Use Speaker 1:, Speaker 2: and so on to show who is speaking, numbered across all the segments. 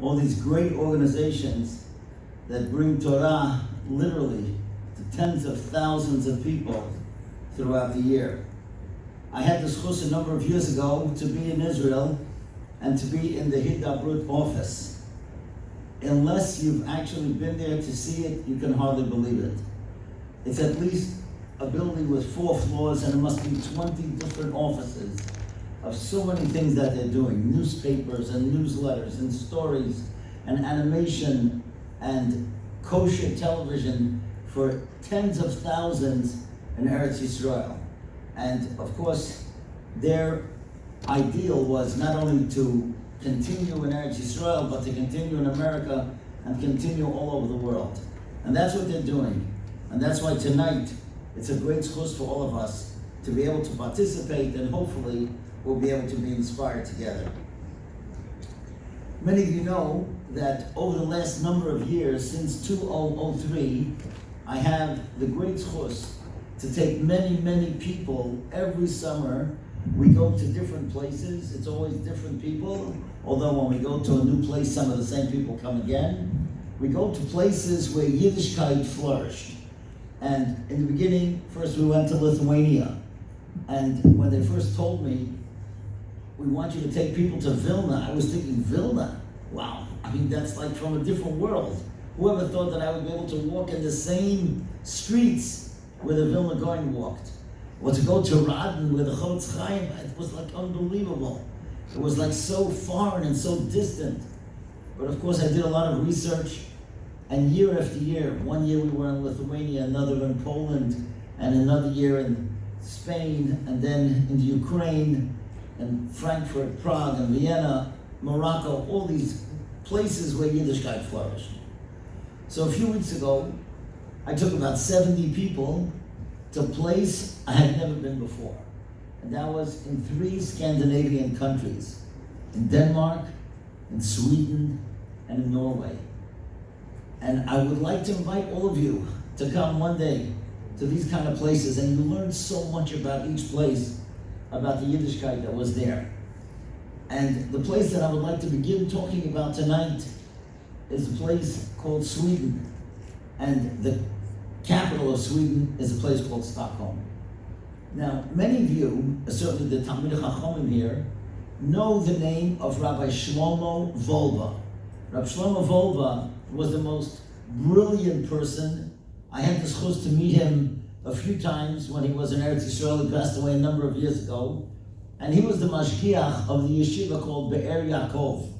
Speaker 1: all these great organizations that bring Torah literally to tens of thousands of people throughout the year. I had the zchus a number of years ago to be in Israel and to be in the Hidabroot office. Unless you've actually been there to see it, you can hardly believe it. It's at least a building with 4 floors, and it must be 20 different offices of so many things that they're doing. Newspapers and newsletters and stories and animation and kosher television for tens of thousands in Eretz Yisrael. And of course, their ideal was not only to continue in Eretz Yisrael, but to continue in America and continue all over the world. And that's what they're doing. And that's why tonight, it's a great zchus for all of us to be able to participate, and hopefully we'll be able to be inspired together. Many of you know that over the last number of years, since 2003, I have the great zchus to take many, many people every summer. We go to different places. It's always different people, although when we go to a new place, some of the same people come again. We go to places where Yiddishkeit flourished. And in the beginning, first we went to Lithuania. And when they first told me, we want you to take people to Vilna, I was thinking, Vilna? Wow, I mean, that's like from a different world. Whoever thought that I would be able to walk in the same streets where the Vilna Gaon walked? Or to go to Radin where the Chofetz Chaim, it was like unbelievable. It was like so foreign and so distant. But of course I did a lot of research, and year after year, one year we were in Lithuania, another in Poland, and another year in Spain, and then in Ukraine, and Frankfurt, Prague, and Vienna, Morocco, all these places where Yiddishkeit flourished. So a few weeks ago, I took about 70 people to a place I had never been before. And that was in 3 Scandinavian countries, in Denmark, in Sweden, and in Norway. And I would like to invite all of you to come one day to these kind of places, and you learn so much about each place, about the Yiddishkeit that was there. And the place that I would like to begin talking about tonight is a place called Sweden. And the capital of Sweden is a place called Stockholm. Now, many of you, certainly the Talmidei Chachamim here, know the name of Rabbi Shlomo Wolbe. Rabbi Shlomo Wolbe was the most brilliant person. I had the zchus to meet him a few times when he was in Eretz Yisrael. He passed away a number of years ago. And he was the mashgiach of the yeshiva called Be'er Yaakov.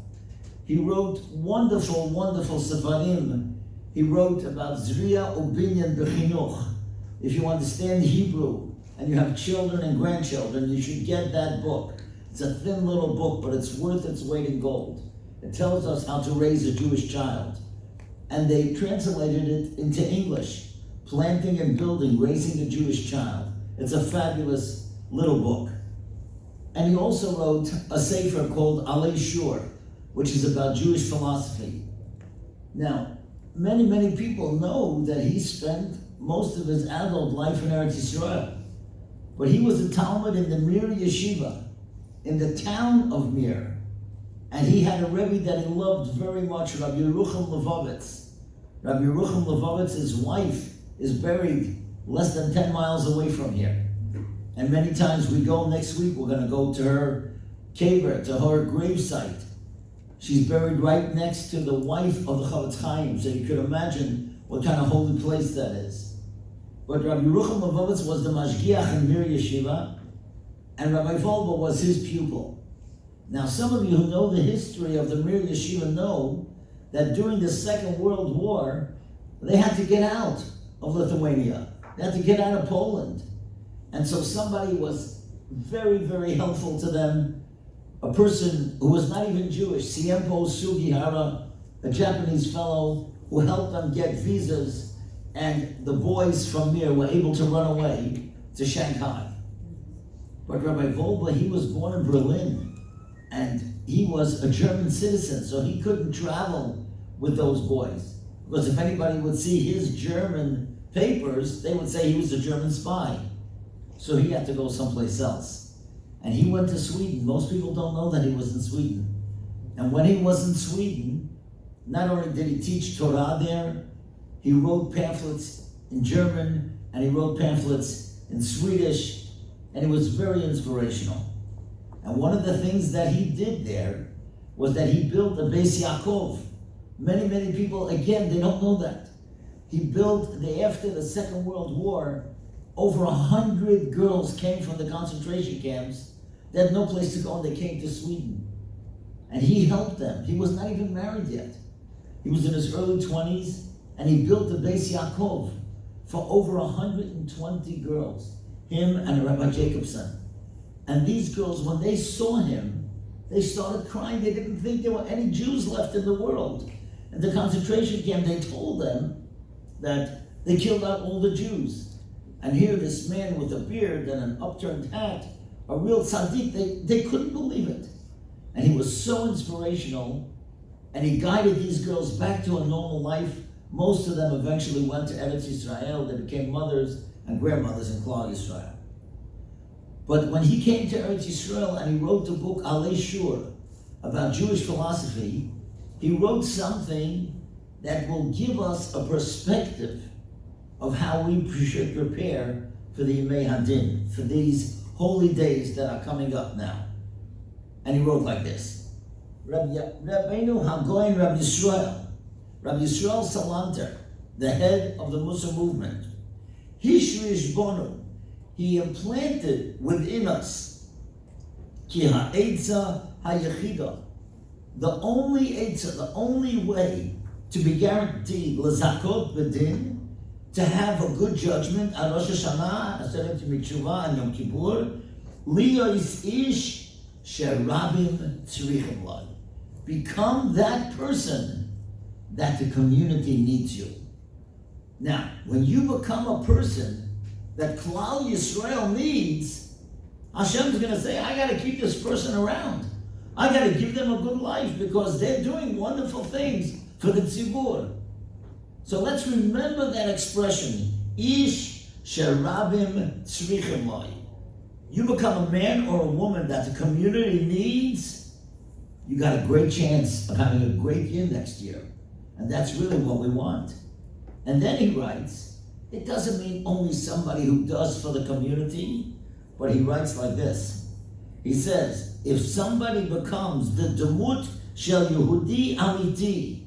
Speaker 1: He wrote wonderful, wonderful sefarim. He wrote about Zriya Ubinyan Bechinuch. If you understand Hebrew and you have children and grandchildren, you should get that book. It's a thin little book, but it's worth its weight in gold. It tells us how to raise a Jewish child. And they translated it into English, Planting and Building, Raising a Jewish Child. It's a fabulous little book. And he also wrote a sefer called Alei Shur, which is about Jewish philosophy. Now, many, many people know that he spent most of his adult life in Eretz Yisrael. But he was a Talmud in the Mir Yeshiva, in the town of Mir. And he had a Rebbe that he loved very much, Rabbi Yerucham Levovitz. Rabbi Yerucham Levovitz's wife is buried less than 10 miles away from here. And many times we go next week, we're going to go to her kever, to her gravesite. She's buried right next to the wife of the Chofetz Chaim, so you could imagine what kind of holy place that is. But Rabbi Yerucham Levovitz was the mashgiach in Mir Yeshiva, and Rabbi Wolbe was his pupil. Now, some of you who know the history of the Mir Yeshiva know that during the Second World War, they had to get out of Lithuania. They had to get out of Poland. And so somebody was very, very helpful to them. A person who was not even Jewish, Siempo Sugihara, a Japanese fellow who helped them get visas, and the boys from Mir were able to run away to Shanghai. But Rabbi Wolbe, he was born in Berlin, and he was a German citizen, so he couldn't travel with those boys. Because if anybody would see his German papers, they would say he was a German spy. So he had to go someplace else. And he went to Sweden. Most people don't know that he was in Sweden. And when he was in Sweden, not only did he teach Torah there, he wrote pamphlets in German, and he wrote pamphlets in Swedish, and he was very inspirational. And one of the things that he did there was that he built a Beis Yaakov. Many people, again, they don't know that. He built, after the Second World War, over 100 girls came from the concentration camps. They had no place to go, and they came to Sweden. And he helped them. He was not even married yet. He was in his early 20s, and he built the Beis Yaakov for over 120 girls, him and Rabbi Jacobson. And these girls, when they saw him, they started crying. They didn't think there were any Jews left in the world. In the concentration camp, they told them that they killed out all the Jews. And here, this man with a beard and an upturned hat, a real tzaddik, they couldn't believe it. And he was so inspirational, and he guided these girls back to a normal life. Most of them eventually went to Eretz Yisrael. They became mothers and grandmothers in Klal Yisrael. But when he came to Eretz Yisrael and he wrote the book Alei Shur about Jewish philosophy, he wrote something that will give us a perspective of how we should prepare for the Yemei Hadin, for these holy days that are coming up now. And he wrote like this: Rabbeinu Hagoyin Rabbi Yisrael Salanter, the head of the Mussar movement, Hishrish Bonu, he implanted within us Ki ha'etza ha'yechida, the only etza, the only way to be guaranteed l'zakot b'din, to have a good judgment on Rosh Hashanah, Aseret Mitzvah, and Yom Kippur, liyois ish sherabim tzrichim lad. Become that person that the community needs you. Now, when you become a person that Klal Yisrael needs, Hashem's going to say, I got to keep this person around. I got to give them a good life because they're doing wonderful things for the tzibur. So let's remember that expression, Ish sherabim tzrichim lad. You become a man or a woman that the community needs, you got a great chance of having a great year next year. And that's really what we want. And then he writes, it doesn't mean only somebody who does for the community, but he writes like this. He says, if somebody becomes the Demut Shel Yehudi Amiti,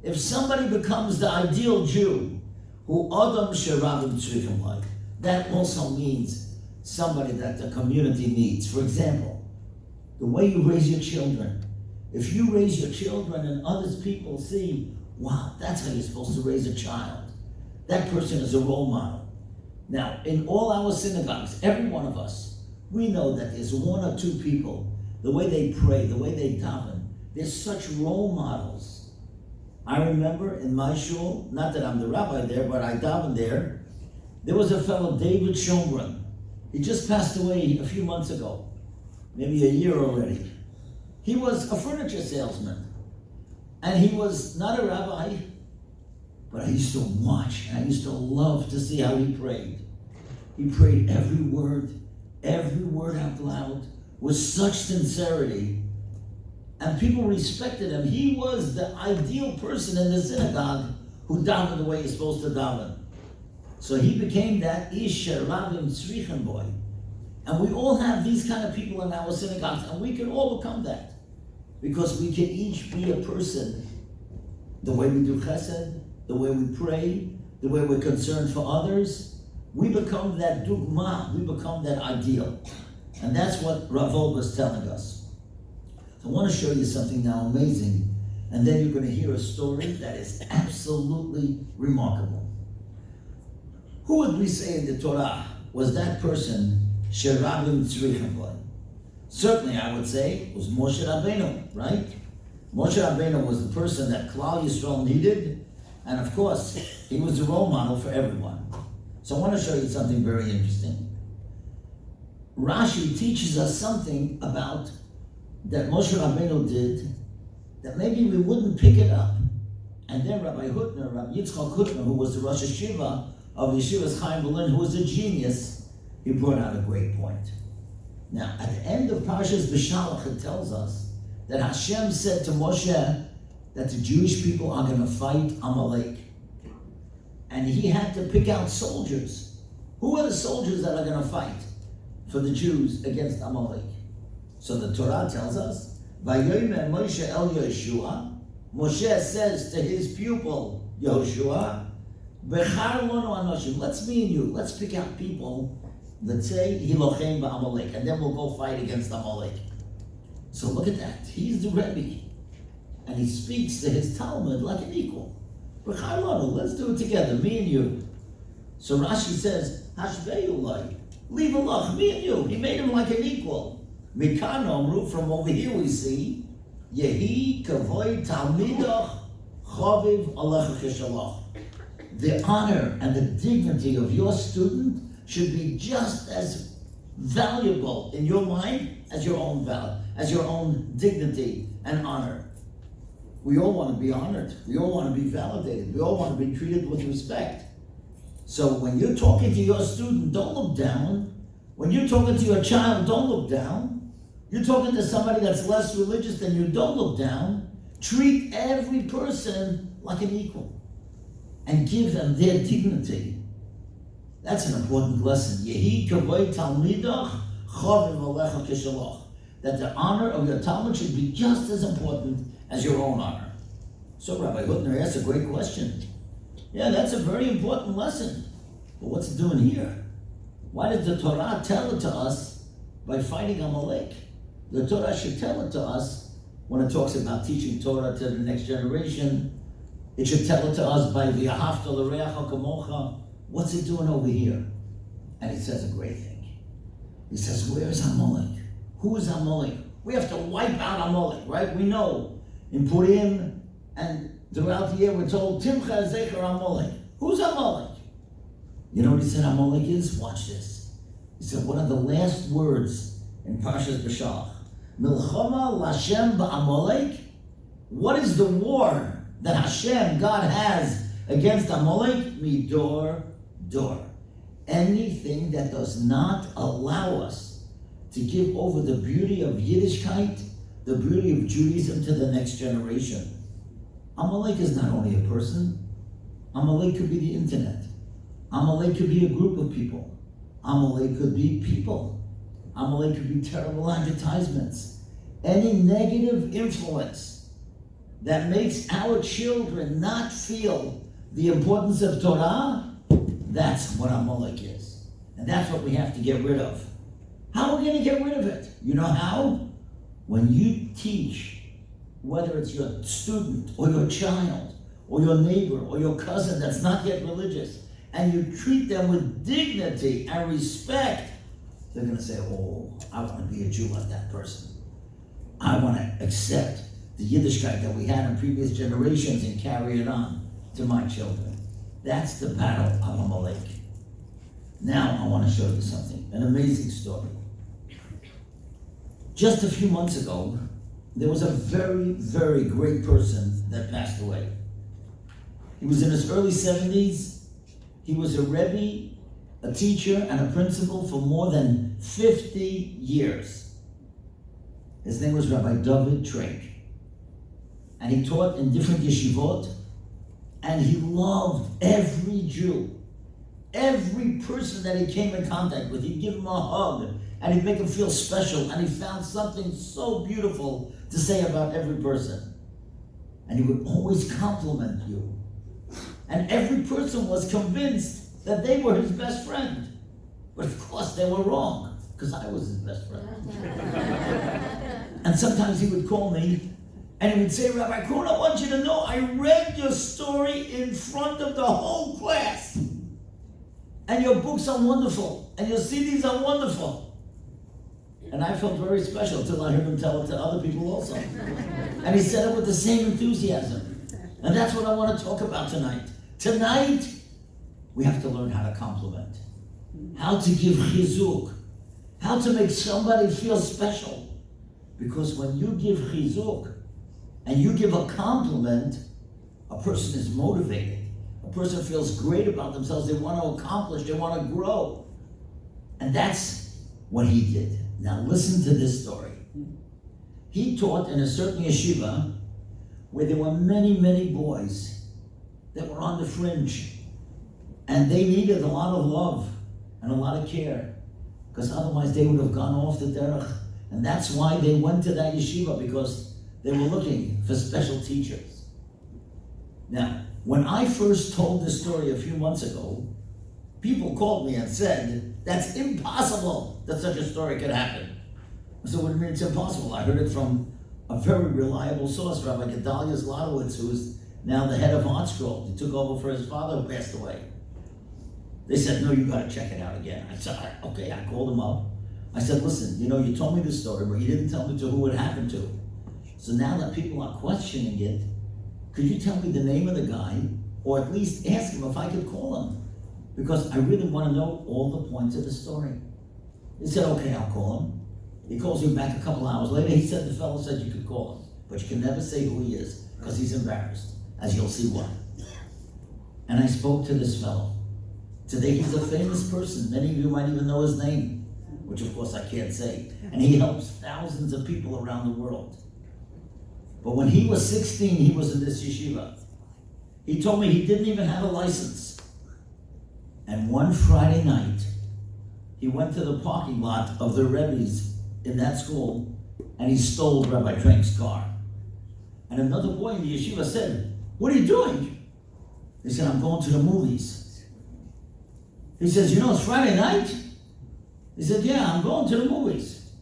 Speaker 1: if somebody becomes the ideal Jew, who Adam Sherabim Tzrichim like, that also means somebody that the community needs. For example, the way you raise your children. If you raise your children and other people see, wow, that's how you're supposed to raise a child. That person is a role model. Now, in all our synagogues, every one of us, we know that there's one or two people, the way they pray, the way they daven, they're such role models. I remember in my shul, not that I'm the rabbi there, but I davened there, there was a fellow, David Shomron. He just passed away a few months ago, maybe a year already. He was a furniture salesman. And he was not a rabbi, but I used to watch, and I used to love to see how he prayed. He prayed every word out loud, with such sincerity. And people respected him. He was the ideal person in the synagogue who davened the way he's supposed to daven. So he became that Ish Sherabim Tzrichim boy. And we all have these kind of people in our synagogues, and we can all become that. Because we can each be a person, the way we do chesed, the way we pray, the way we're concerned for others, we become that dugma, we become that ideal. And that's what Rav Wolbe is telling us. So I want to show you something now amazing, and then you're going to hear a story that is absolutely remarkable. Who would we say in the Torah was that person, Sherabim Tzrichim Lad? Certainly, I would say, it was Moshe Rabbeinu, right? Moshe Rabbeinu was the person that Klal Yisrael needed, and of course, he was a role model for everyone. So I want to show you something very interesting. Rashi teaches us something about that Moshe Rabbeinu did that maybe we wouldn't pick it up. And then Rabbi Yitzchak Hutner, who was the Rosh Hashiva of Yeshivas Chaim Berlin, who was a genius, he brought out a great point. Now, at the end of Parshas B'Shalach, it tells us that Hashem said to Moshe that the Jewish people are going to fight Amalek. And he had to pick out soldiers. Who are the soldiers that are going to fight for the Jews against Amalek? So the Torah tells us, Vayomer Moshe el Yehoshua, Moshe says to his pupil, Yehoshua, Bechar lono anoshim, let's me and you, let's pick out people that say Hilochem ba'Amalek, and then we'll go fight against Amalek. So look at that. He's the Rebbe, and he speaks to his Talmud like an equal. Bechar lono, let's do it together, me and you. So Rashi says, Hashvei ulai, leave alone, me and you. He made him like an equal. Mikan omru, from over here we see, Yehi kavoi talmidoch chaviv alecha kishalach. The honor and the dignity of your student should be just as valuable in your mind as your own value, as your own dignity and honor. We all want to be honored. We all want to be validated. We all want to be treated with respect. So when you're talking to your student, don't look down. When you're talking to your child, don't look down. You're talking to somebody that's less religious than you, don't look down. Treat every person like an equal and give them their dignity. That's an important lesson. Yehi kavod talmidach chaviv alecha kishalach. That the honor of your Talmud should be just as important as your own honor. So Rabbi Hutner asked a great question. Yeah, that's a very important lesson. But what's it doing here? Why does the Torah tell it to us by fighting Amalek? The Torah should tell it to us when it talks about teaching Torah to the next generation. It should tell it to us by v'ahavta l'reacha kamocha. What's it doing over here? And it says a great thing. He says, where's Amalek? Who is Amalek? We have to wipe out Amalek, right? We know in Purim and throughout the year we're told, Timcha Zecher Amalek. Who's Amalek? You know what he said Amalek is? Watch this. He said one of the last words in Parshas B'Shalach. Milchama Lashem ba'Amalek. What is the war that Hashem, God, has against Amalek? Midor, dor. Anything that does not allow us to give over the beauty of Yiddishkeit, the beauty of Judaism to the next generation. Amalek is not only a person. Amalek could be the internet. Amalek could be a group of people. Amalek could be people. Amalek could be terrible advertisements. Any negative influence that makes our children not feel the importance of Torah, that's what Amalek is. And that's what we have to get rid of. How are we going to get rid of it? You know how? When you teach, whether it's your student or your child or your neighbor or your cousin that's not yet religious, and you treat them with dignity and respect, they're going to say, oh, I want to be a Jew like that person. I want to accept the Yiddishkeit that we had in previous generations and carry it on to my children. That's the battle of Amalek. Now I want to show you something, an amazing story. Just a few months ago, there was a very, very great person that passed away. He was in his early 70s. He was a Rebbe, a teacher, and a principal for more than 50 years. His name was Rabbi David Trek. And he taught in different yeshivot, and he loved every Jew. Every person that he came in contact with, he'd give him a hug, and he'd make him feel special, and he found something so beautiful to say about every person. And he would always compliment you. And every person was convinced that they were his best friend. But of course they were wrong, because I was his best friend. And sometimes he would call me, and he would say, Rabbi Krohn, I want you to know, I read your story in front of the whole class. And your books are wonderful, and your CDs are wonderful. And I felt very special till I heard him tell it to other people also. And he said it with the same enthusiasm. And that's what I want to talk about tonight. Tonight, we have to learn how to compliment, how to give chizuk, how to make somebody feel special. Because when you give chizuk and you give a compliment, a person is motivated. A person feels great about themselves. They want to accomplish, they want to grow. And that's what he did. Now listen to this story. he taught in a certain yeshiva where there were many, many boys that were on the fringe. And they needed a lot of love and a lot of care, because otherwise they would have gone off the derech. And that's why they went to that yeshiva, because they were looking for special teachers. Now, when I first told this story a few months ago, people called me and said, that's impossible that such a story could happen. I said, what do you mean it's impossible? I heard it from a very reliable source, Rabbi Gedalia Zlotowitz, who's now the head of ArtScroll. He took over for his father who passed away. They said, no, you gotta check it out again. I said, okay, I called him up. I said, listen, you told me this story, but you didn't tell me to who it happened to. So now that people are questioning it, could you tell me the name of the guy, or at least ask him if I could call him? Because I really want to know all the points of the story. He said, okay, I'll call him. He calls me back a couple hours later. He said, the fellow said you could call him, but you can never say who he is, because he's embarrassed, as you'll see why. And I spoke to this fellow. Today he's a famous person. Many of you might even know his name, which of course I can't say. And he helps thousands of people around the world. But when he was 16, he was in this yeshiva. He told me he didn't even have a license. And one Friday night, he went to the parking lot of the Rebbe's in that school, and he stole Rabbi Trank's car. And another boy in the yeshiva said, what are you doing? He said, I'm going to the movies. He says, it's Friday night? He said, yeah, I'm going to the movies.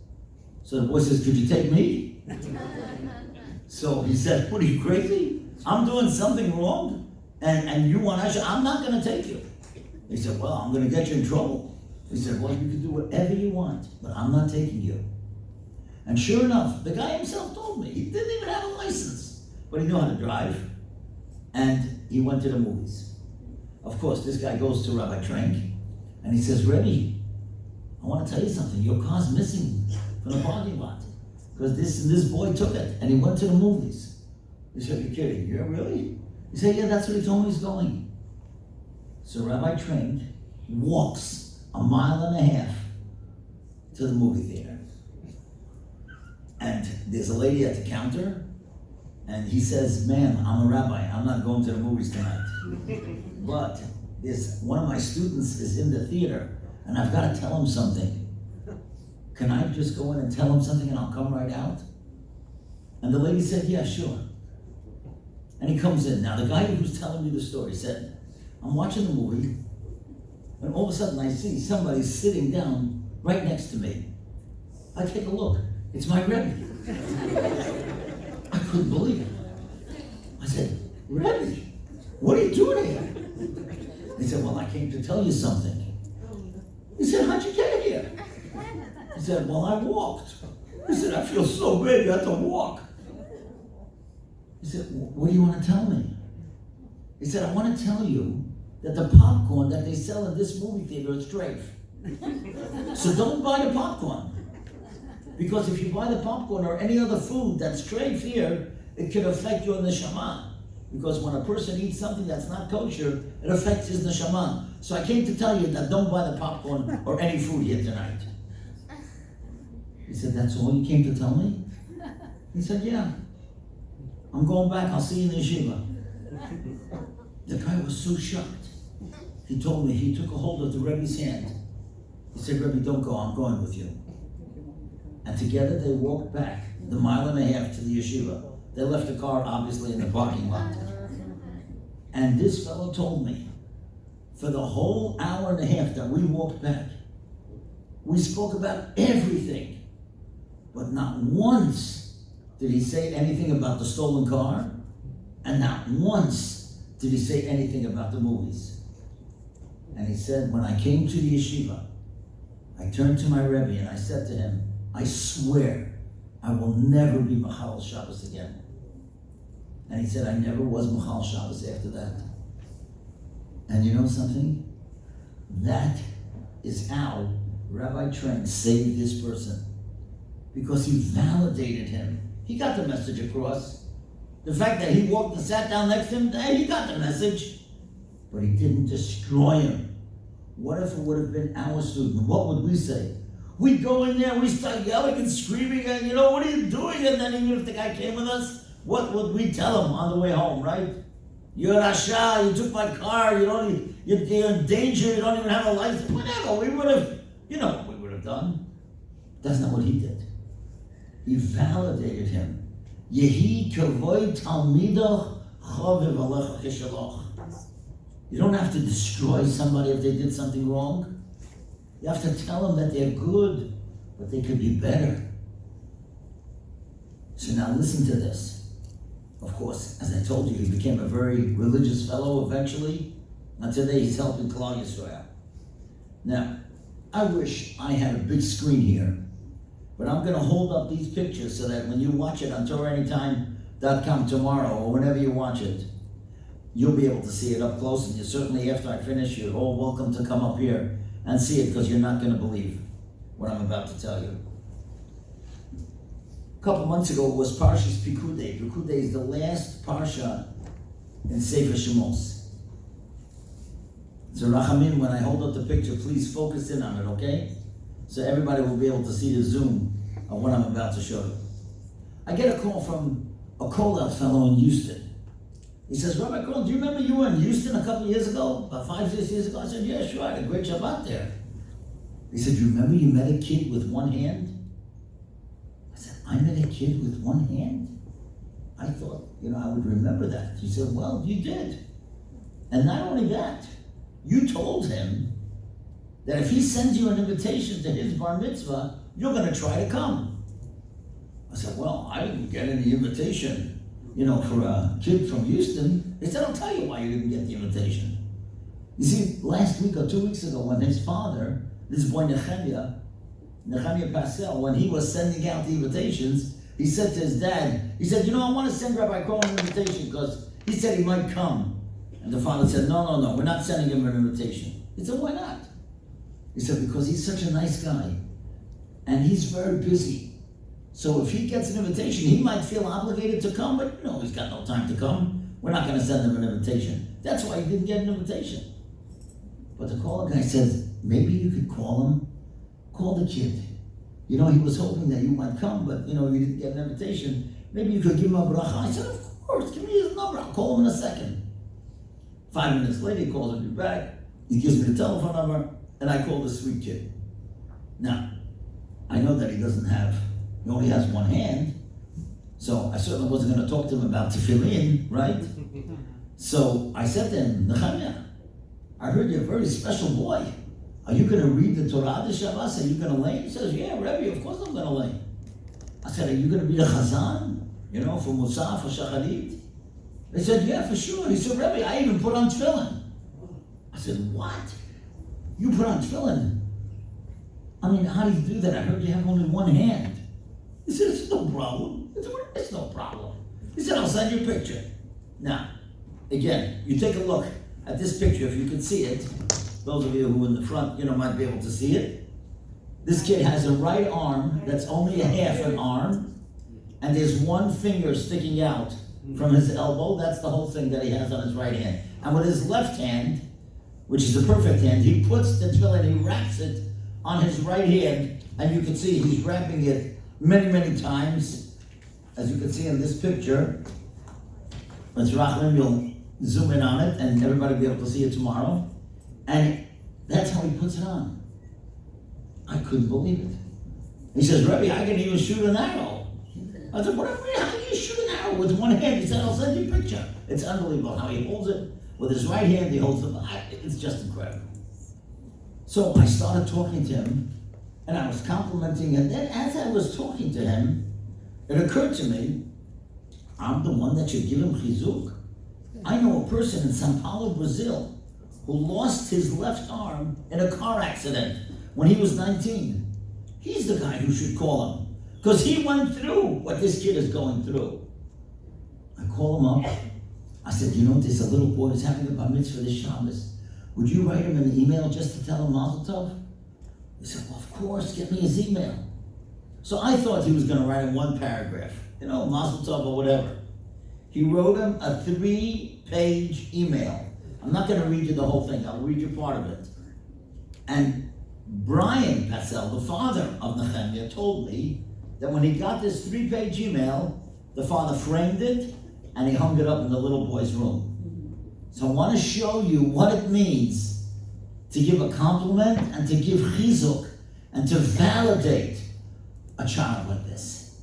Speaker 1: So the boy says, could you take me? So he said, what are you, crazy? I'm doing something wrong, and you want to, I'm not going to take you. He said, well, I'm going to get you in trouble. He said, well, you can do whatever you want, but I'm not taking you. And sure enough, the guy himself told me, he didn't even have a license, but he knew how to drive, and he went to the movies. Of course, this guy goes to Rabbi Trank, and he says, Rebbe, I want to tell you something, your car's missing from the parking lot, because this boy took it, and he went to the movies. He said, you're kidding, yeah, really? He said, yeah, that's what he told me he's going. So Rabbi Trank walks 1.5 miles to the movie theater. And there's a lady at the counter, and he says, ma'am, I'm a rabbi, I'm not going to the movies tonight. But there's one of my students is in the theater, and I've got to tell him something. Can I just go in and tell him something and I'll come right out? And the lady said, yeah, sure. And he comes in. Now the guy who's telling me the story said, I'm watching the movie, and all of a sudden I see somebody sitting down right next to me. I take a look. It's my Rebbe. I couldn't believe it. I said, Rebbe, what are you doing here? He said, well, I came to tell you something. He said, how'd you get here? He said, well, I walked. He said, I feel so bad you have to walk. He said, what do you want to tell me? He said, I want to tell you that the popcorn that they sell in this movie theater is treif. So don't buy the popcorn. Because if you buy the popcorn or any other food that's treif here, it can affect your neshama. Because when a person eats something that's not kosher, it affects his neshama. So I came to tell you that don't buy the popcorn or any food here tonight. He said, that's all you came to tell me? He said, yeah. I'm going back, I'll see you in the yeshiva. The guy was so shocked. He told me, he took a hold of the Rebbe's hand. He said, Rebbe, don't go, I'm going with you. And together they walked back the 1.5 miles to the yeshiva. They left the car, obviously, in the parking lot. And this fellow told me, for the whole 1.5 hours that we walked back, we spoke about everything, but not once did he say anything about the stolen car, and not once did he say anything about the movies. And he said, when I came to the yeshiva, I turned to my Rebbe and I said to him, I swear I will never be Machal Shabbos again. And he said, I never was Machal Shabbos after that. And you know something? That is how Rabbi Trent saved this person. Because he validated him. He got the message across. The fact that he walked and sat down next to him, he got the message. But he didn't destroy him. What if it would have been our student? What would we say? We go in there, we start yelling and screaming, and what are you doing? And then even if the guy came with us, what would we tell him on the way home, right? You're Rasha, you took my car, you're in danger, you don't even have a license, whatever. We would have, what we would have done. That's not what he did. He validated him. Yehi kavod talmidoch chaviv alecha kishaloch. You don't have to destroy somebody if they did something wrong. You have to tell them that they're good, but they could be better. So now listen to this. Of course, as I told you, he became a very religious fellow eventually. And today he's helping Klal Yisrael. Now, I wish I had a big screen here, but I'm going to hold up these pictures so that when you watch it on TorahAnytime.com tomorrow or whenever you watch it, you'll be able to see it up close, and you certainly, after I finish, you're all welcome to come up here and see it, because you're not going to believe what I'm about to tell you. A couple months ago, it was Parshas Pikudei. Pikudei is the last Parsha in Sefer Shemos. So Rachamim, when I hold up the picture, please focus in on it, okay? So everybody will be able to see the zoom of what I'm about to show you. I get a call from a call-out fellow in Houston. He says, Rabbi Krohn, do you remember you were in Houston a couple of years ago? About 5-6 years ago? I said, yeah, sure, I had a great Shabbat there. He said, you remember you met a kid with one hand? I said, I met a kid with one hand? I thought, I would remember that. He said, well, you did. And not only that, you told him that if he sends you an invitation to his bar mitzvah, you're going to try to come. I said, well, I didn't get any invitation, for a kid from Houston. He said, I'll tell you why you didn't get the invitation. You see, last week or 2 weeks ago, when his father, this boy Nehemiah Pasel, when he was sending out the invitations, he said to his dad, he said, I want to send Rabbi Krohn an invitation because he said he might come. And the father said, no, we're not sending him an invitation. He said, why not? He said, because he's such a nice guy and he's very busy. So if he gets an invitation, he might feel obligated to come, but he's got no time to come. We're not going to send him an invitation. That's why he didn't get an invitation. But the caller guy says, maybe you could call him. Call the kid. He was hoping that you might come, but you didn't get an invitation. Maybe you could give him a bracha. I said, of course, give me his number. I'll call him in a second. 5 minutes later, he calls me back. He gives me the telephone number, and I call the sweet kid. Now, I know that he only has one hand, so I certainly wasn't going to talk to him about tefillin, right? So I said to him, Nehemiah, I heard you're a very special boy. Are you going to read the Torah this Shabbat? Are you going to lay? He says, yeah, Rebbe, of course I'm going to lay. I said, are you going to be the chazan, for Musaf or Shacharit? He said, yeah, for sure. He said, Rebbe, I even put on tefillin. I said, what? You put on tefillin? I mean, how do you do that? I heard you have only one hand. He said, it's no problem. It's no problem. He said, I'll send you a picture. Now, again, you take a look at this picture, if you can see it. Those of you who are in the front, might be able to see it. This kid has a right arm that's only a half an arm, and there's one finger sticking out from his elbow. That's the whole thing that he has on his right hand. And with his left hand, which is a perfect hand, he puts the tefillin, he wraps it on his right hand, and you can see he's wrapping it many, many times, as you can see in this picture. Let's Rachman, you'll zoom in on it, and everybody will be able to see it tomorrow. And that's how he puts it on. I couldn't believe it. He says, Rebbe, I can even shoot an arrow. I said, how do you shoot an arrow with one hand? He said, I'll send you a picture. It's unbelievable how he holds it. With his right hand, he holds it. It's just incredible. So I started talking to him, and I was complimenting him. And then as I was talking to him, it occurred to me, I'm the one that should give him chizuk. I know a person in São Paulo, Brazil, who lost his left arm in a car accident when he was 19. He's the guy who should call him, because he went through what this kid is going through. I call him up. I said, there's a little boy who's having a bar mitzvah this Shabbos. Would you write him an email just to tell him Mazel Tov? He said, well, of course, get me his email. So I thought he was going to write him one paragraph, Mazel Tov or whatever. He wrote him a 3-page email. I'm not going to read you the whole thing. I'll read you part of it. And Brian Patel, the father of Nehemiah, told me that when he got this 3-page email, the father framed it and he hung it up in the little boy's room. So I want to show you what it means to give a compliment and to give chizuk and to validate a child like this.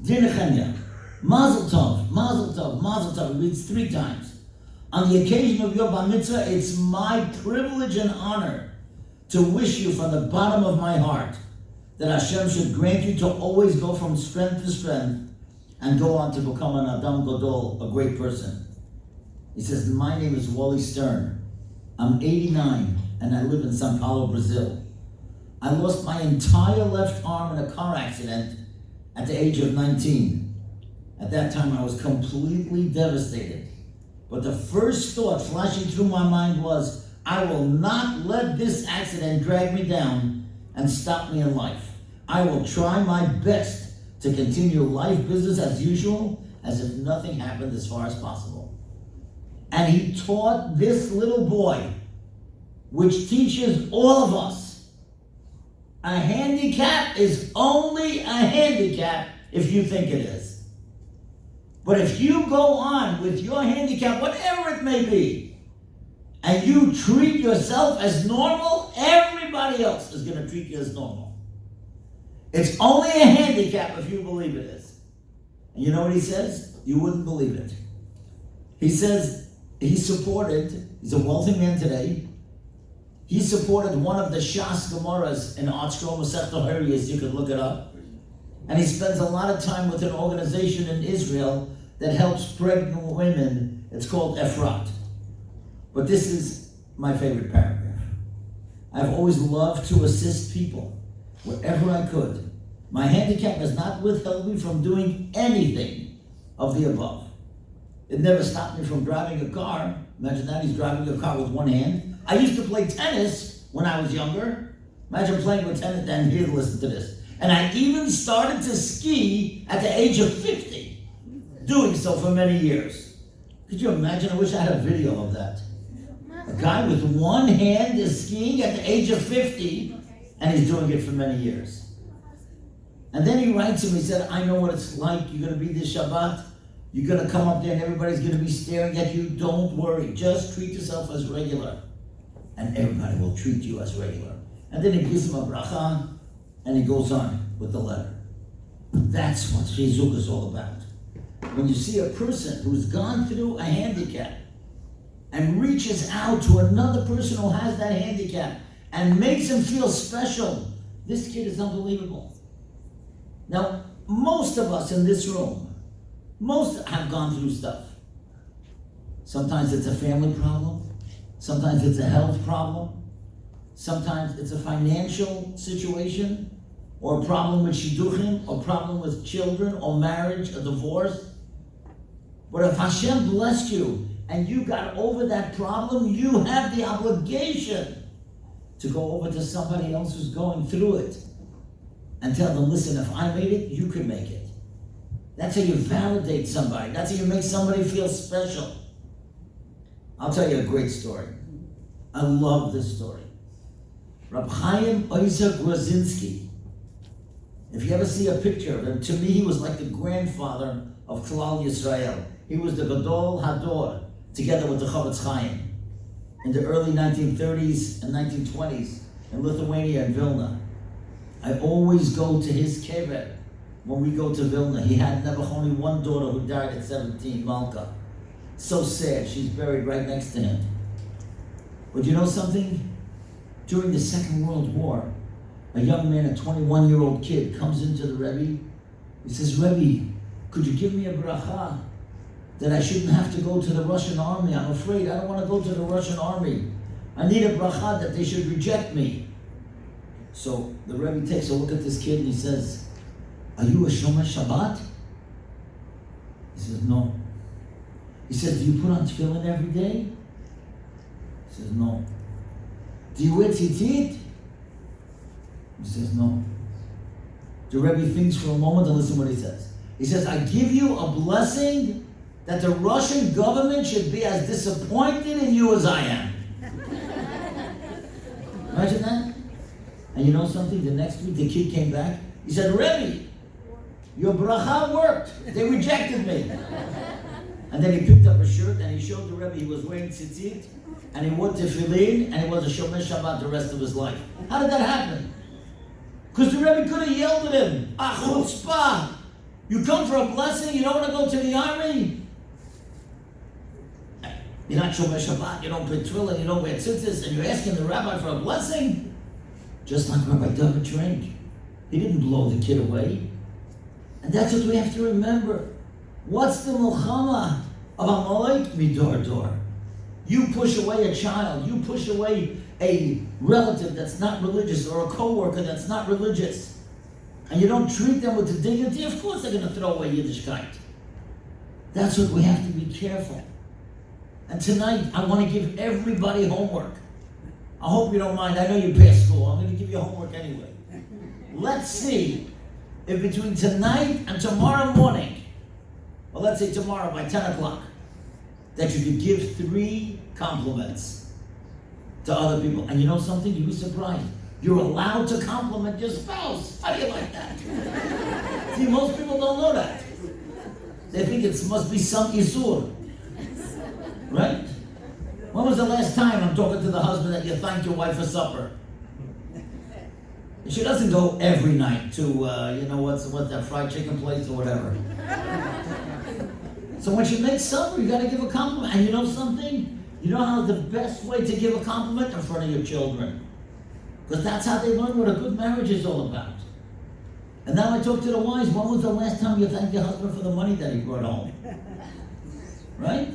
Speaker 1: Dear Nehemiah, Mazel Tov, Mazel Tov, Mazel Tov. He reads 3 times. On the occasion of your bar mitzvah, it's my privilege and honor to wish you from the bottom of my heart that Hashem should grant you to always go from strength to strength and go on to become an Adam Gadol, a great person. He says, my name is Wally Stern. I'm 89 and I live in Sao Paulo, Brazil. I lost my entire left arm in a car accident at the age of 19. At that time, I was completely devastated. But the first thought flashing through my mind was, I will not let this accident drag me down and stop me in life. I will try my best to continue life business as usual, as if nothing happened as far as possible. And he taught this little boy, which teaches all of us, a handicap is only a handicap if you think it is. But if you go on with your handicap, whatever it may be, and you treat yourself as normal, everybody else is going to treat you as normal. It's only a handicap if you believe it is. And you know what he says? You wouldn't believe it. He says he's a wealthy man today. He supported one of the Shas Gemaras in Art Scroll Masechta Horayos. You can look it up. And he spends a lot of time with an organization in Israel that helps pregnant women. It's called Efrat. But this is my favorite paragraph. I've always loved to assist people wherever I could. My handicap has not withheld me from doing anything of the above. It never stopped me from driving a car. Imagine that, he's driving a car with one hand. I used to play tennis when I was younger. Imagine playing with tennis, and here, listen to this. And I even started to ski at the age of 50, doing so for many years. Could you imagine? I wish I had a video of that. A guy with one hand is skiing at the age of 50, and he's doing it for many years. And then he writes him, he said, I know what it's like. You're going to be this Shabbat. You're going to come up there and everybody's going to be staring at you. Don't worry. Just treat yourself as regular. And everybody will treat you as regular. And then he gives him a bracha, and he goes on with the letter. That's what chizuk is all about. When you see a person who's gone through a handicap and reaches out to another person who has that handicap and makes him feel special, this kid is unbelievable. Now, most of us in this room, most have gone through stuff. Sometimes it's a family problem. Sometimes it's a health problem. Sometimes it's a financial situation, or a problem with shidduchim, or a problem with children, or marriage, a divorce. But if Hashem blessed you and you got over that problem, you have the obligation to go over to somebody else who's going through it and tell them, listen, if I made it, you can make it. That's how you validate somebody. That's how you make somebody feel special. I'll tell you a great story. I love this story. Rabbi Paysach Krohn. If you ever see a picture of him, to me he was like the grandfather of Klal Yisrael. He was the Gadol Hador, together with the Chavetz Chaim, in the early 1930s and 1920s in Lithuania and Vilna. I always go to his kever when we go to Vilna. He had never only one daughter who died at 17, Malka. So sad, she's buried right next to him. But you know something? During the Second World War, a young man, a 21-year-old kid, comes into the Rebbe. He says, Rebbe, could you give me a bracha that I shouldn't have to go to the Russian army? I'm afraid I don't want to go to the Russian army. I need a bracha that they should reject me. So the Rebbe takes a look at this kid and he says, are you a Shomer Shabbat? He says, no. He says, do you put on tefillin every day? He says, no. Do you wear tzitzit? He says, no. The Rebbe thinks for a moment and listen what he says. He says, I give you a blessing that the Russian government should be as disappointed in you as I am. Imagine that. And you know something? The next week the kid came back. He said, Rebbe, your bracha worked. They rejected me. And then he picked up a shirt and he showed the Rebbe he was wearing tzitzit and he wore tefillin and he was a Shomer Shabbat the rest of his life. How did that happen? Because the Rebbe could have yelled at him, chutzpah! You come for a blessing, you don't want to go to the army? You're not Shomer Shabbat, you don't put tefillin, you don't wear tzitzis, and you're asking the rabbi for a blessing? Just like Rabbi David trained. He didn't blow the kid away. And that's what we have to remember. What's the milchama of Amalek? Midor dor. You push away a child, you push away a relative that's not religious or a co-worker that's not religious, and you don't treat them with the dignity, of course they're going to throw away Yiddishkeit. That's what we have to be careful. And tonight, I want to give everybody homework. I hope you don't mind. I know you passed school. I'm going to give you homework anyway. Let's see if between tonight and tomorrow morning, well, let's say tomorrow by 10 o'clock, that you could give 3 compliments to other people. And you know something? You'd be surprised. You're allowed to compliment your spouse. How do you like that? See, most people don't know that. They think it must be some isur. Right? When was the last time I'm talking to the husband that you thanked your wife for supper? She doesn't go every night to, what's that fried chicken place or whatever. So when she makes supper, you got to give a compliment. And you know something? You know how the best way to give a compliment? In front of your children. Because that's how they learn what a good marriage is all about. And now I talk to the wives. When was the last time you thanked your husband for the money that he brought home? Right?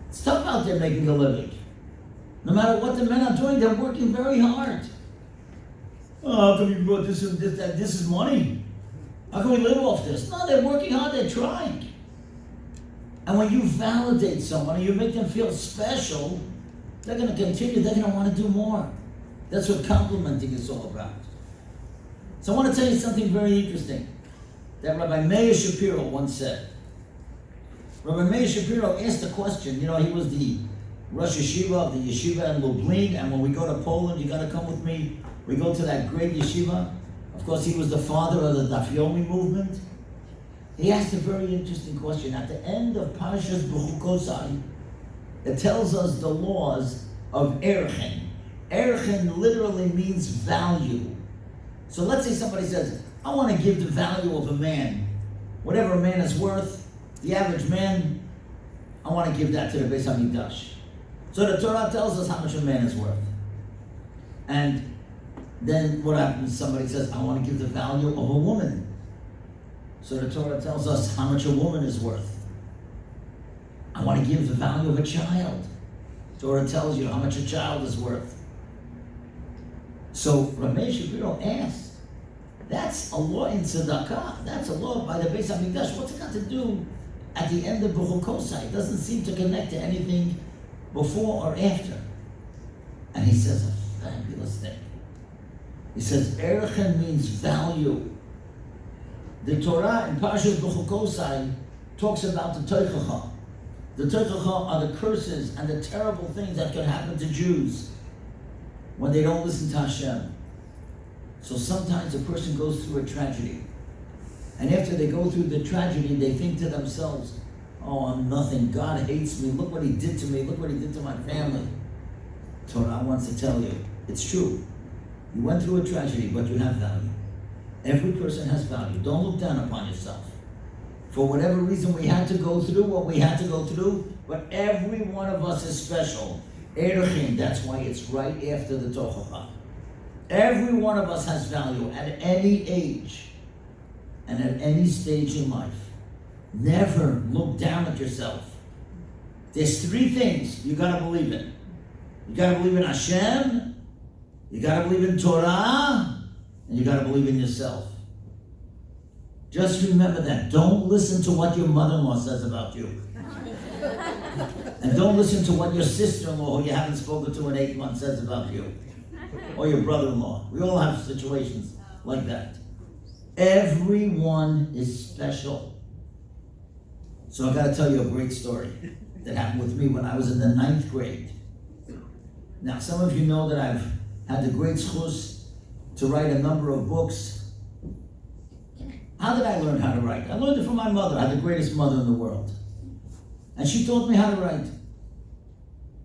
Speaker 1: It's tough out there making a living. No matter what the men are doing, they're working very hard. Oh, how come you brought this and this? This is money. How can we live off this? No, they're working hard, they're trying. And when you validate someone and you make them feel special, they're going to continue, they're going to want to do more. That's what complimenting is all about. So I want to tell you something very interesting that Rabbi Meir Shapiro once said. Rabbi Meir Shapiro asked a question. You know, he was the Rosh Yeshiva of the Yeshiva in Lublin, and when we go to Poland, you got to come with me. We go to that great yeshiva. Of course, he was the father of the Daf Yomi movement. He asked a very interesting question. At the end of Parshas B'chukosai, it tells us the laws of Erchen. Erchen literally means value. So let's say somebody says, I want to give the value of a man. Whatever a man is worth, the average man, I want to give that to the Beis HaMikdash. So the Torah tells us how much a man is worth. And then what happens? Somebody says, I want to give the value of a woman. So the Torah tells us how much a woman is worth. I want to give the value of a child. The Torah tells you how much a child is worth. So Rabbi Shapiro asked, that's a law in tzedakah. That's a law by the Beis HaMikdash. What's it got to do at the end of B'chukosai? It doesn't seem to connect to anything before or after. And he says a fabulous thing. He says, Erchen means value. The Torah in Parshas B'chukosai talks about the Teichacha. The Teichacha are the curses and the terrible things that can happen to Jews when they don't listen to Hashem. So sometimes a person goes through a tragedy. And after they go through the tragedy, they think to themselves, oh, I'm nothing. God hates me. Look what he did to me. Look what he did to my family. Torah wants to tell you, it's true. You went through a tragedy, but you have value. Every person has value. Don't look down upon yourself. For whatever reason, we had to go through what we had to go through, but every one of us is special. Erechim, that's why it's right after the Tochacha. Every one of us has value at any age and at any stage in life. Never look down at yourself. There's 3 things you gotta believe in. You gotta believe in Hashem, you gotta believe in Torah, and you gotta believe in yourself. Just remember that. Don't listen to what your mother-in-law says about you. And don't listen to what your sister-in-law, who you haven't spoken to in 8 months, says about you. Or your brother-in-law. We all have situations like that. Everyone is special. So I gotta tell you a great story that happened with me when I was in the 9th grade. Now, some of you know that I've had the great zchus to write a number of books. How did I learn how to write? I learned it from my mother. I had the greatest mother in the world. And she taught me how to write.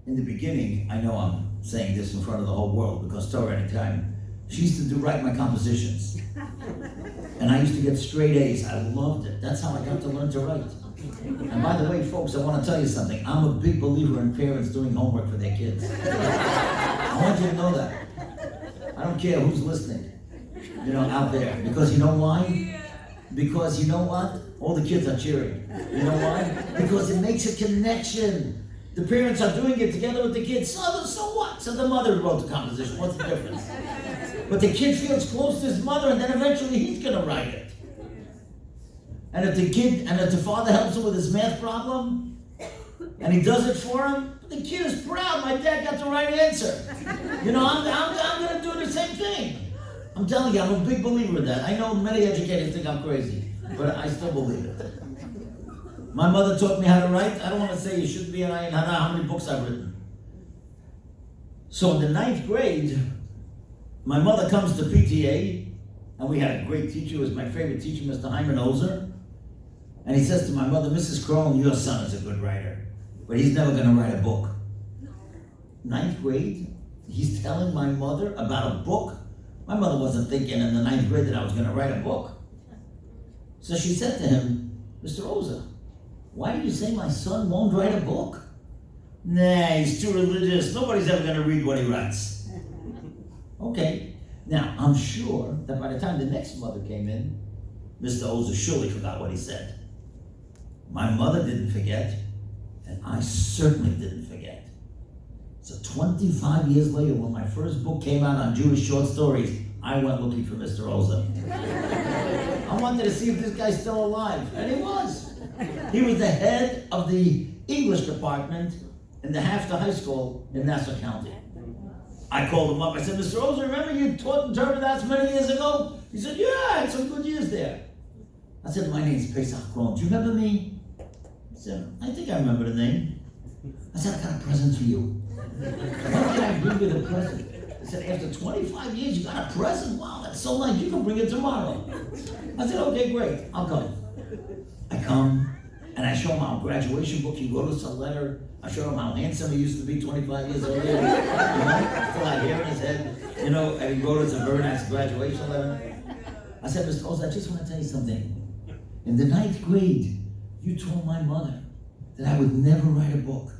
Speaker 1: In the beginning, I know I'm saying this in front of the whole world because Torah anytime, she used to write my compositions. And I used to get straight A's. I loved it. That's how I got to learn to write. And by the way, folks, I want to tell you something. I'm a big believer in parents doing homework for their kids. I want you to know that. I don't care who's listening, out there. Because you know why? Because you know what? All the kids are cheering. You know why? Because it makes a connection. The parents are doing it together with the kids. So what? So the mother wrote the composition. What's the difference? But the kid feels close to his mother, and then eventually he's going to write it. And if the father helps him with his math problem, and he does it for him, the kid is proud. My dad got the right answer. I'm going to do the same thing. I'm telling you, I'm a big believer in that. I know many educators think I'm crazy, but I still believe it. My mother taught me how to write. I don't want to say you shouldn't be an ayin hara how many books I've written. So in the 9th grade, my mother comes to PTA, and we had a great teacher. It was my favorite teacher, Mr. Hyman Ozer. And he says to my mother, Mrs. Krohn, your son is a good writer, but he's never going to write a book. 9th grade, he's telling my mother about a book. My mother wasn't thinking in the 9th grade that I was going to write a book. So she said to him, Mr. Ozer, why do you say my son won't write a book? Nah, he's too religious. Nobody's ever going to read what he writes. Okay. Now, I'm sure that by the time the next mother came in, Mr. Ozer surely forgot what he said. My mother didn't forget, and I certainly didn't forget. So 25 years later, when my first book came out on Jewish short stories, I went looking for Mr. Ozer. I wanted to see if this guy's still alive, and he was. He was the head of the English department in the Hafter High School in Nassau County. I called him up. I said, Mr. Ozer, remember you taught interpreters many years ago? He said, yeah, I had some good years there. I said, my name's Paysach Krohn. Do you remember me? He said, I think I remember the name. I said, I got a present for you. What can I bring you the present? He said, after 25 years, you got a present? Wow, that's so nice. You can bring it tomorrow. I said, okay, great. I'll come. I come, and I show him our graduation book. He wrote us a letter. I showed him how handsome he used to be 25 years earlier. Still had hair in his head, and he wrote us a very nice graduation letter. I said, Mr. Ozer, I just want to tell you something. In the 9th grade, you told my mother that I would never write a book.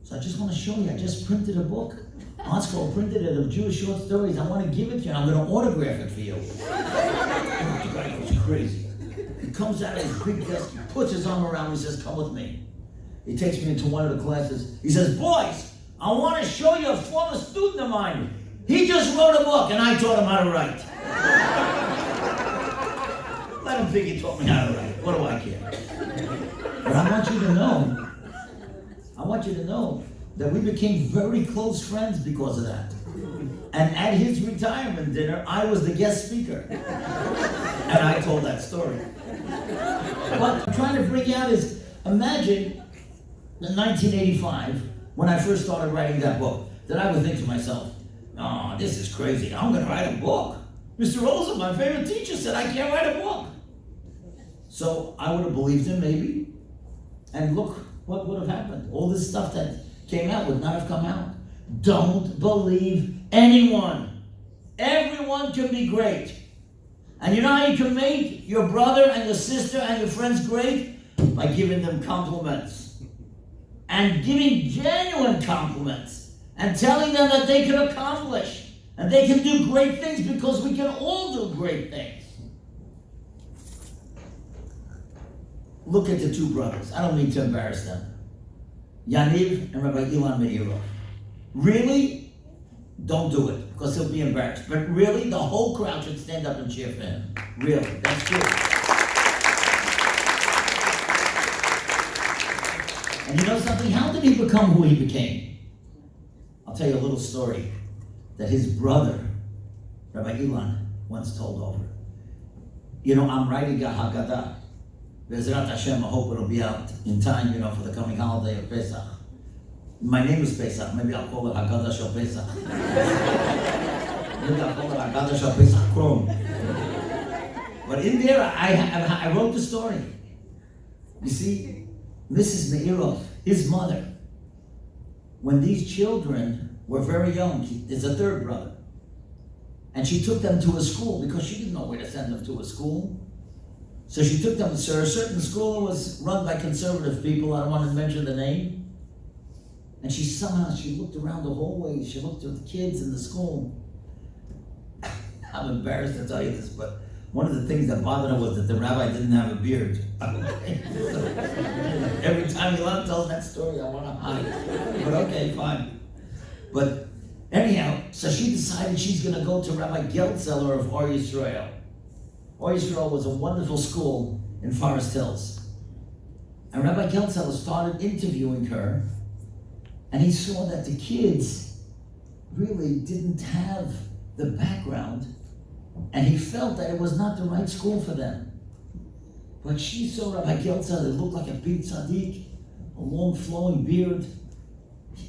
Speaker 1: So I just want to show you, I just printed a book. Art School printed it of Jewish short stories. I want to give it to you, and I'm going to autograph it for you. The guy goes crazy. He comes out of his big desk, he puts his arm around me, he says, come with me. He takes me into one of the classes. He says, boys, I want to show you a former student of mine. He just wrote a book, and I taught him how to write. Let him think he taught me how to write. What do I care? But I want you to know that we became very close friends because of that. And at his retirement dinner, I was the guest speaker. And I told that story. What I'm trying to bring out is, imagine in 1985, when I first started writing that book, that I would think to myself, oh, this is crazy. I'm going to write a book. Mr. Ozer, my favorite teacher, said I can't write a book. So I would have believed him, maybe. And look what would have happened. All this stuff that came out would not have come out. Don't believe anyone. Everyone can be great. And you know how you can make your brother and your sister and your friends great? By giving them compliments. And giving genuine compliments. And telling them that they can accomplish. And they can do great things, because we can all do great things. Look at the 2 brothers. I don't mean to embarrass them. Yaniv and Rabbi Ilan Meirov. Really? Don't do it, because he'll be embarrassed. But really, the whole crowd should stand up and cheer for him. Really, that's true. And you know something? How did he become who he became? I'll tell you a little story that his brother, Rabbi Ilan, once told over. I'm writing a Haggadah. Bezrat Hashem, I hope it'll be out in time, for the coming holiday of Pesach. My name is Pesach. Maybe I'll call it Haggadah Shel Pesach. Rabbi Paysach Krohn. But in there, I wrote the story. You see, Mrs. Meirov, his mother, when these children were very young, there's a third brother, and she took them to a school because she didn't know where to send them to a school. So she took them to a certain school that was run by conservative people. I don't want to mention the name. And she looked around the hallway. She looked at the kids in the school. I'm embarrassed to tell you this, but one of the things that bothered her was that the rabbi didn't have a beard. Every time Elul tells that story, I want to hide. But okay, fine. But anyhow, so she decided she's going to go to Rabbi Geltzeller of Or Yisrael. Or Yisrael was a wonderful school in Forest Hills. And Rabbi Geltzeller started interviewing her, and he saw that the kids really didn't have the background, and he felt that it was not the right school for them. But she saw Rabbi Geltzeller, that looked like a big tzaddik, a long flowing beard.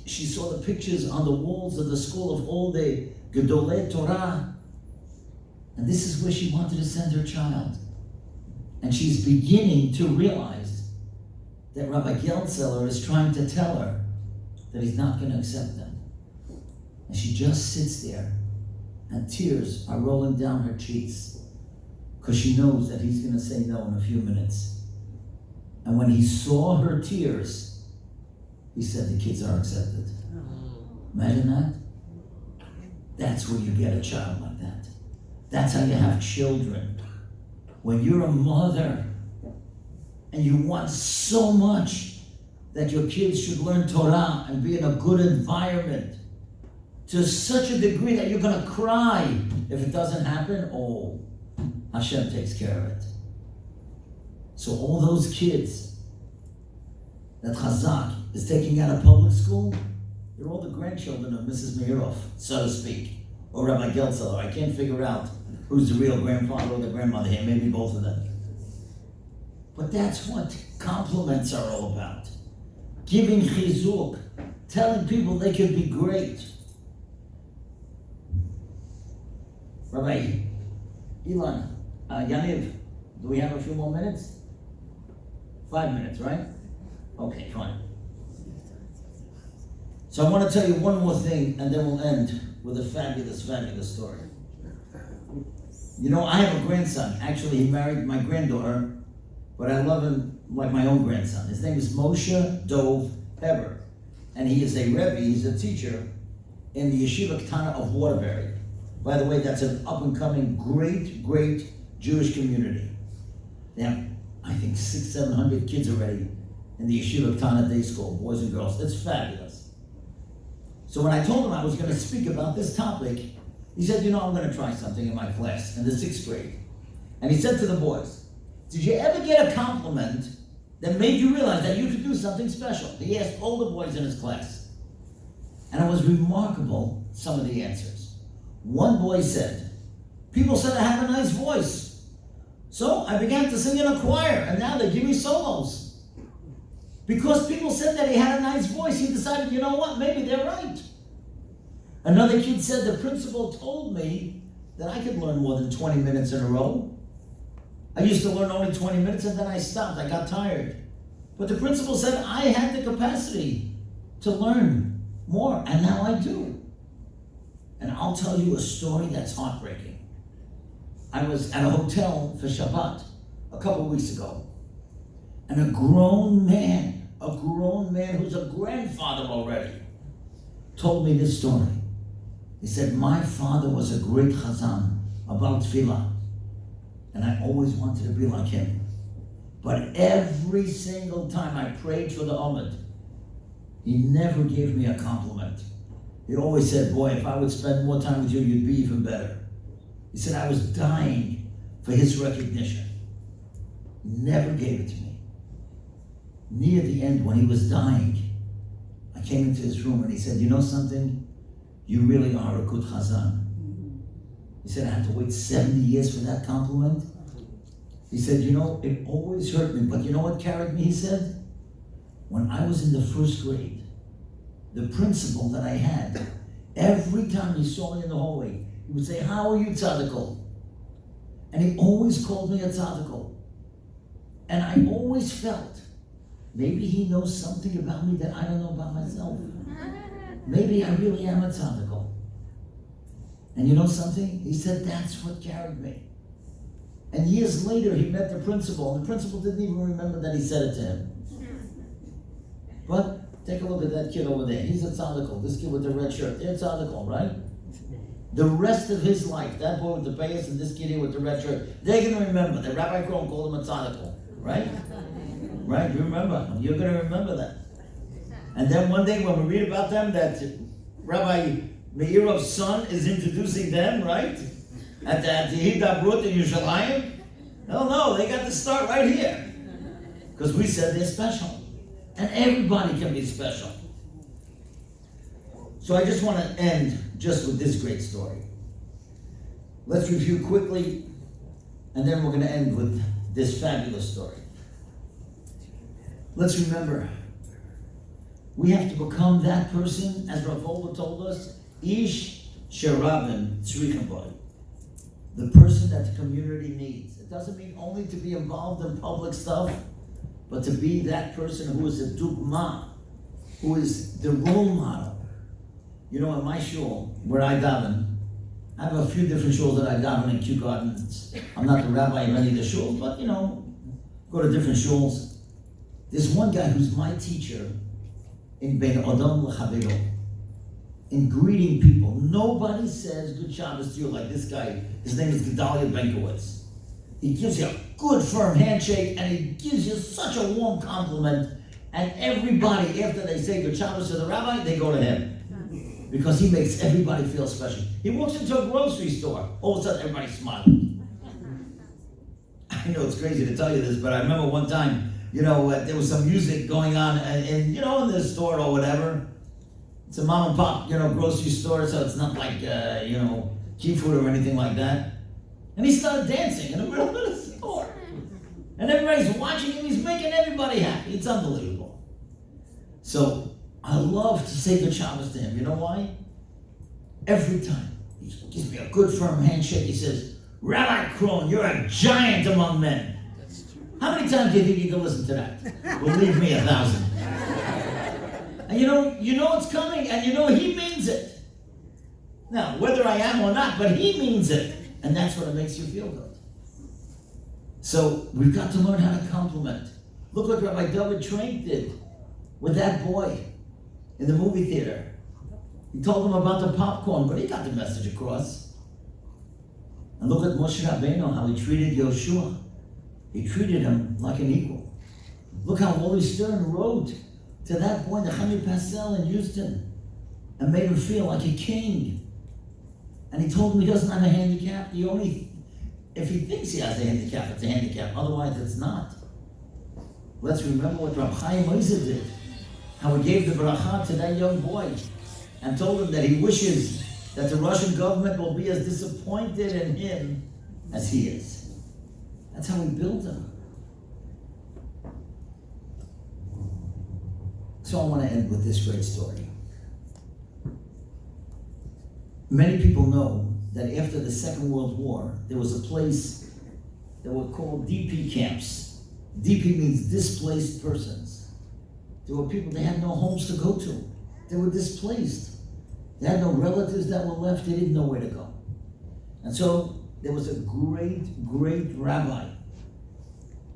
Speaker 1: She saw the pictures on the walls of the school of all the Gedolei Torah. And this is where she wanted to send her child. And she's beginning to realize that Rabbi Geltzeller is trying to tell her that he's not going to accept them. And she just sits there, and tears are rolling down her cheeks, because she knows that he's going to say no in a few minutes. And when he saw her tears, he said, the kids are accepted. Imagine that. That's where you get a child like that. That's how you have children. When you're a mother and you want so much that your kids should learn Torah and be in a good environment to such a degree that you're going to cry if it doesn't happen, oh, Hashem takes care of it. So all those kids that Chazak is taking out of public school, they're all the grandchildren of Mrs. Meirov, so to speak, or Rabbi Geltzeller. I can't figure out who's the real grandfather or the grandmother here, maybe both of them. But that's what compliments are all about. Giving chizuk, telling people they could be great. Rabbi Ilan, Yaniv, do we have a few more minutes? 5 minutes, right? Okay, fine. So I want to tell you one more thing, and then we'll end with a fabulous, fabulous story. You know, I have a grandson. Actually, he married my granddaughter, but I love him like my own grandson. His name is Moshe Dov Heber, and he is a Rebbe, he's a teacher in the Yeshiva Ketana of Waterbury. By the way, that's an up-and-coming, great, great Jewish community. They have, I think, 600-700 kids already in the Yeshiva Ketana Day School, boys and girls. It's fabulous. So when I told him I was going to speak about this topic, he said, you know, I'm going to try something in my class in the 6th grade. And he said to the boys, did you ever get a compliment that made you realize that you could do something special? He asked all the boys in his class. And it was remarkable, some of the answers. One boy said, people said I have a nice voice. So I began to sing in a choir, and now they give me solos. Because people said that he had a nice voice, he decided, you know what, maybe they're right. Another kid said, the principal told me that I could learn more than 20 minutes in a row. I used to learn only 20 minutes and then I stopped, I got tired. But the principal said I had the capacity to learn more, and now I do. And I'll tell you a story that's heartbreaking. I was at a hotel for Shabbat a couple weeks ago, and a grown man who's a grandfather already, told me this story. He said, my father was a great chazan about tefillah, and I always wanted to be like him. But every single time I prayed for the Omid, he never gave me a compliment. He always said, boy, if I would spend more time with you, you'd be even better. He said, I was dying for his recognition. He never gave it to me. Near the end, when he was dying, I came into his room and he said, you know something? You really are a good chazan. He said, I had to wait 70 years for that compliment. He said, you know, it always hurt me, but you know what carried me, he said? When I was in the 1st grade, the principal that I had, every time he saw me in the hallway, He would say, how are you, tzaddik? And he always called me a tzaddik. And I always felt, maybe he knows something about me that I don't know about myself. Maybe I really am a tzaddik. And you know something? He said, that's what carried me. And years later, he met the principal, and the principal didn't even remember that he said it to him. But take a look at that kid over there. He's a tzaddik. This kid with the red shirt, they're tzaddik, right? The rest of his life, that boy with the payas and this kid here with the red shirt, they're going to remember that Rabbi Krohn called him a tzaddik, right? Right? You remember. You're going to remember that. And then one day when we read about them, that Rabbi Meirov's son is introducing them, right? At the Hidabroot in Yerushalayim. No, they got to start right here. Because we said they're special. And everybody can be special. So I just want to end just with this great story. Let's review quickly, and then we're going to end with this fabulous story. Let's remember, we have to become that person, as Rav Volba told us, Ish Sherabim Tzrichim Boy. The person that the community needs. It doesn't mean only to be involved in public stuff, but to be that person who is a dugma, who is the role model. You know, in my shul, where I daven, I have a few different shuls that I daven in Kew Gardens. I'm not the rabbi of any of the shuls, but you know, go to different shuls. There's one guy who's my teacher in Bein Adam L'Chavero, in greeting people. Nobody says good Shabbos to you like this guy. His name is Gedalia Benkowitz. He gives you a good firm handshake and he gives you such a warm compliment, and everybody, after they say good Shabbos to the rabbi, they go to him. Because he makes everybody feel special. He walks into a grocery store, all of a sudden everybody's smiling. I know it's crazy to tell you this, but I remember one time, you know, there was some music going on in the store or whatever. It's a mom and pop, grocery store, so it's not like, key food or anything like that. And he started dancing in the middle of the store. And everybody's watching him, he's making everybody happy. It's unbelievable. So, I love to say good Shabbos to him. You know why? Every time. He gives me a good firm handshake. He says, Rabbi Krohn, you're a giant among men. How many times do you think you can listen to that? Believe me, 1,000. And you know it's coming, and he means it. Now, whether I am or not, but he means it. And that's what it makes you feel good. So, we've got to learn how to compliment. Look what Rabbi David Trank did with that boy in the movie theater. He told him about the popcorn, but he got the message across. And look at Moshe Rabbeinu, how he treated Yoshua. He treated him like an equal. Look how Wally Stern wrote to that boy, Nehemiah Passel in Houston, and made him feel like a king. And he told him he doesn't have a handicap. If he thinks he has a handicap, it's a handicap. Otherwise, it's not. Let's remember what Rabbi Chaim Oizer did. How he gave the bracha to that young boy and told him that he wishes that the Russian government will be as disappointed in him as he is. That's how he built him. So I want to end with this great story. Many people know that after the Second World War, there was a place that were called DP camps. DP means displaced persons. There were people, they had no homes to go to. They were displaced. They had no relatives that were left. They didn't know where to go. And so there was a great, great rabbi.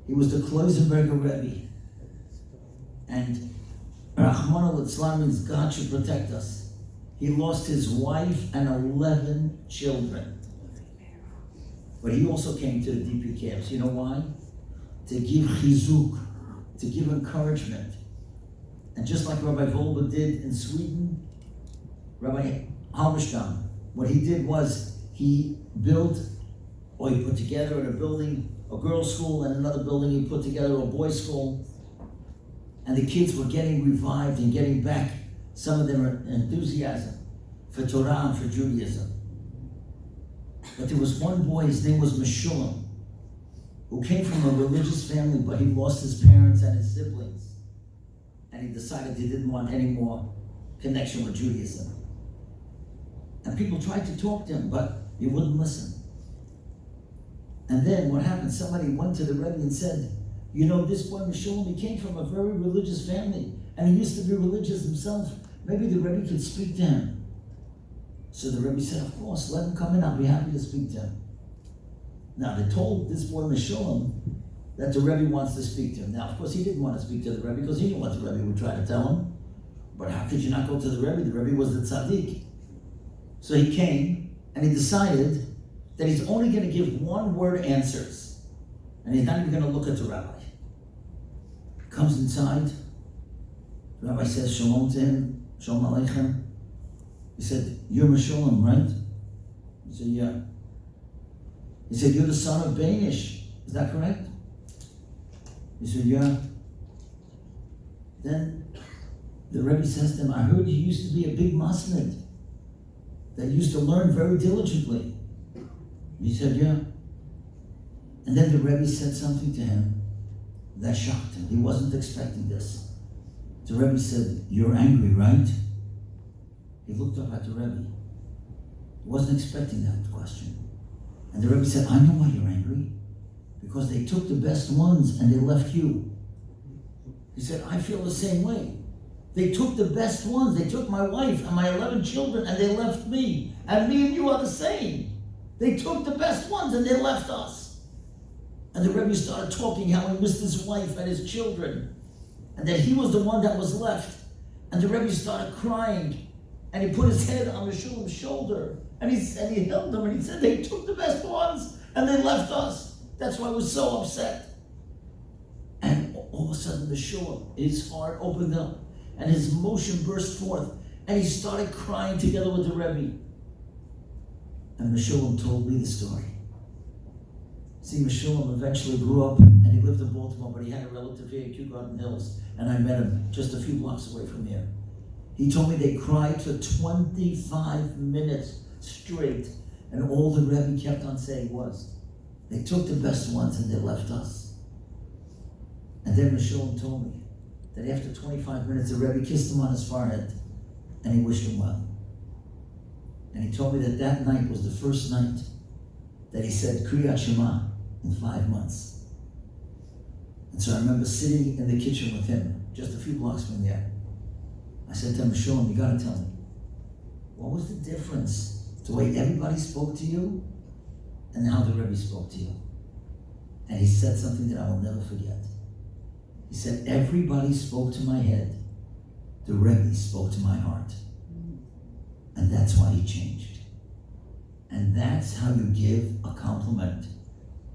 Speaker 1: He was the Kloisenberger Rebbe. And Rahman al-Islam means God should protect us. He lost his wife and 11 children. But he also came to the DP camps. You know why? To give chizuk, to give encouragement. And just like Rabbi Volba did in Sweden, Rabbi Halberstam, what he did was he built, or he put together in a building, a girls' school, and another building he put together a boys' school. And the kids were getting revived and getting back some of their enthusiasm for Torah and for Judaism. But there was one boy, his name was Meshulam, who came from a religious family, but he lost his parents and his siblings. And he decided he didn't want any more connection with Judaism. And people tried to talk to him, but He wouldn't listen. And then what happened? Somebody went to the Rebbe and said, you know, this boy Meshulam, he came from a very religious family, and he used to be religious himself. Maybe the Rebbe could speak to him. So the Rebbe said, of course, let him come in, I'll be happy to speak to him. Now they told this boy Meshulam that the Rebbe wants to speak to him. Now, of course, he didn't want to speak to the Rebbe because he knew what the Rebbe would try to tell him. But how could you not go to the Rebbe? The Rebbe was the tzaddik. So he came, and he decided that he's only going to give one-word answers. And he's not even going to look at the rabbi. Comes inside. The rabbi says shalom to him. Shalom aleichem. He said, you're Meshulam, right? He said, yeah. He said, you're the son of Banish. Is that correct? He said, yeah. Then the Rebbe says to him, I heard you used to be a big masmid that used to learn very diligently. He said, yeah. And then the Rebbe said something to him that shocked him. He wasn't expecting this. The Rebbe said, you're angry, right? He looked up at the Rebbe. He wasn't expecting that question. And the Rebbe said, I know why you're angry. Because they took the best ones and they left you. He said, I feel the same way. They took the best ones. They took my wife and my 11 children and they left me. And me and you are the same. They took the best ones and they left us. And the Rebbe started talking how he missed his wife and his children. And that he was the one that was left. And the Rebbe started crying. And he put his head on Meshulam's shoulder. And he held them and he said, they took the best ones and they left us. That's why I was so upset. And all of a sudden Meshulam, his heart opened up and his emotion burst forth. And he started crying together with the Rebbe. And Meshulam told me the story. See, Meshulam eventually grew up and he lived in Baltimore, but he had a relative here at Kew Garden Hills. And I met him just a few blocks away from here. He told me they cried for 25 minutes straight. And all the Rebbe kept on saying was, they took the best ones and they left us. And then Meshulam told me that after 25 minutes, the Rebbe kissed him on his forehead and he wished him well. And he told me that that night was the first night that he said Kriyat Shema in 5 months. And so I remember sitting in the kitchen with him, just a few blocks from there. I said to him, Meshulam, you gotta tell me, what was the difference the way everybody spoke to you and how the Rebbe spoke to you? And he said something that I will never forget. He said, everybody spoke to my head, the Rebbe spoke to my heart. And that's why he changed. And that's how you give a compliment.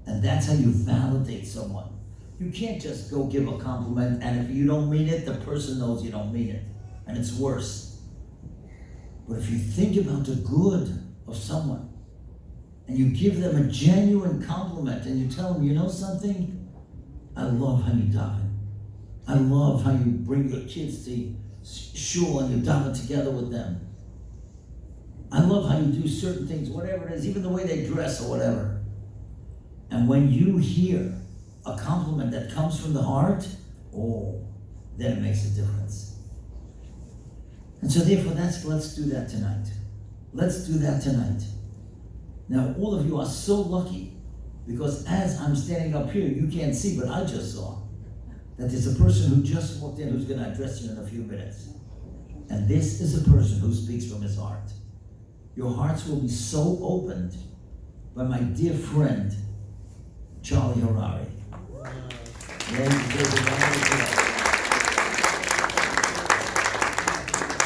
Speaker 1: And that's how you validate someone. You can't just go give a compliment and if you don't mean it, the person knows you don't mean it. And it's worse. But if you think about the good of someone and you give them a genuine compliment and you tell them, you know something? I love how you daven. I love how you bring your kids to shul and you daven together with them. I love how you do certain things, whatever it is, even the way they dress or whatever. And when you hear a compliment that comes from the heart, oh, then it makes a difference. And so therefore, let's do that tonight. Let's do that tonight. Now, all of you are so lucky because as I'm standing up here, you can't see, but I just saw that there's a person who just walked in who's going to address you in a few minutes. And this is a person who speaks from his heart. Your hearts will be so opened by my dear friend, Charlie Harari.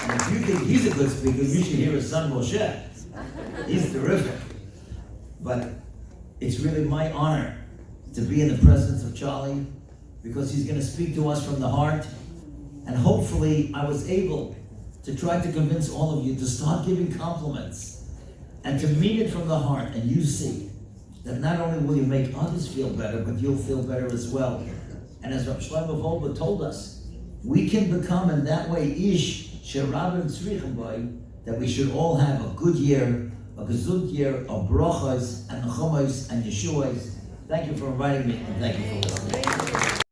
Speaker 1: And if you think he's a good speaker, you should hear his son Moshe. He's terrific. But it's really my honor to be in the presence of Charlie because he's going to speak to us from the heart. And hopefully I was able to try to convince all of you to start giving compliments and to mean it from the heart. And you see that not only will you make others feel better, but you'll feel better as well. And as Rabbi Shlomo Volba told us, we can become in that way ish sherabim tzrichim boy, that we should all have a good year, a gesund year of brachas and nechomos and yeshuas. Thank you for inviting me and thank you for listening.